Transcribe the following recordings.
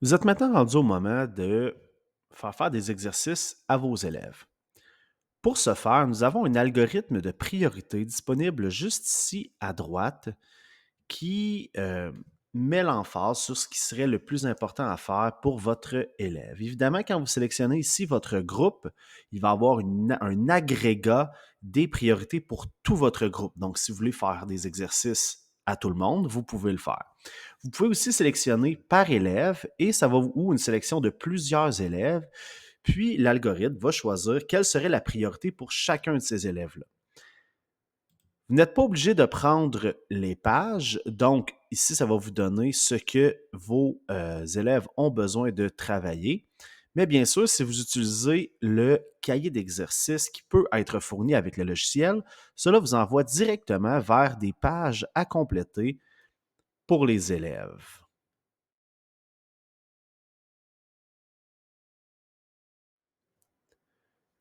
Vous êtes maintenant rendu au moment de faire des exercices à vos élèves. Pour ce faire, nous avons un algorithme de priorité disponible juste ici à droite qui met l'emphase sur ce qui serait le plus important à faire pour votre élève. Évidemment, quand vous sélectionnez ici votre groupe, il va y avoir un agrégat des priorités pour tout votre groupe. Donc, si vous voulez faire des exercices à tout le monde, vous pouvez le faire. Vous pouvez aussi sélectionner par élève et ça va ou une sélection de plusieurs élèves. Puis l'algorithme va choisir quelle serait la priorité pour chacun de ces élèves-là. Vous n'êtes pas obligé de prendre les pages. Donc, ici, ça va vous donner ce que vos élèves ont besoin de travailler. Mais bien sûr, si vous utilisez le cahier d'exercice qui peut être fourni avec le logiciel, cela vous envoie directement vers des pages à compléter pour les élèves.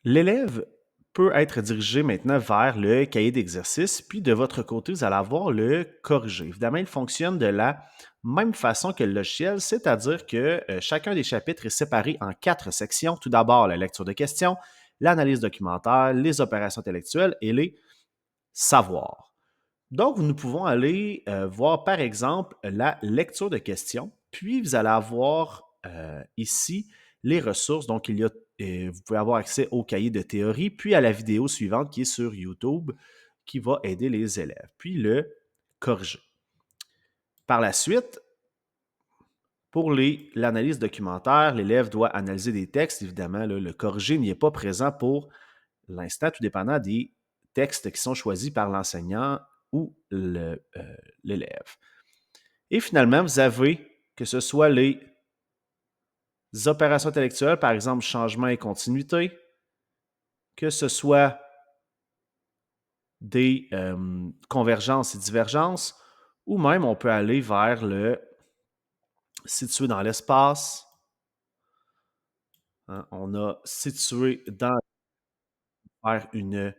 L'élève peut être dirigé maintenant vers le cahier d'exercice, puis de votre côté, vous allez avoir le corriger. Évidemment, il fonctionne de la même façon que le logiciel, c'est-à-dire que chacun des chapitres est séparé en 4 sections. Tout d'abord, la lecture de questions, l'analyse documentaire, les opérations intellectuelles et les savoirs. Donc, nous pouvons aller voir, par exemple, la lecture de questions, puis vous allez avoir ici les ressources. Donc, vous pouvez avoir accès au cahier de théorie, puis à la vidéo suivante qui est sur YouTube, qui va aider les élèves, puis le corriger. Par la suite, pour l'analyse documentaire, l'élève doit analyser des textes. Évidemment, là, le corriger n'y est pas présent pour l'instant, tout dépendant des textes qui sont choisis par l'enseignant ou l'élève. Et finalement, vous avez que ce soit les opérations intellectuelles, par exemple changement et continuité, que ce soit des convergences et divergences, ou même on peut aller vers le situé dans l'espace. Hein, on a situé dans vers une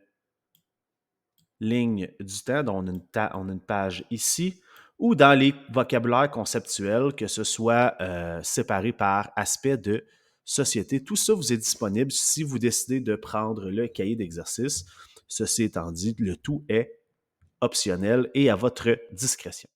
ligne du temps, dont on a une page ici, ou dans les vocabulaires conceptuels, que ce soit séparé par aspect de société. Tout ça vous est disponible si vous décidez de prendre le cahier d'exercice. Ceci étant dit, le tout est optionnel et à votre discrétion.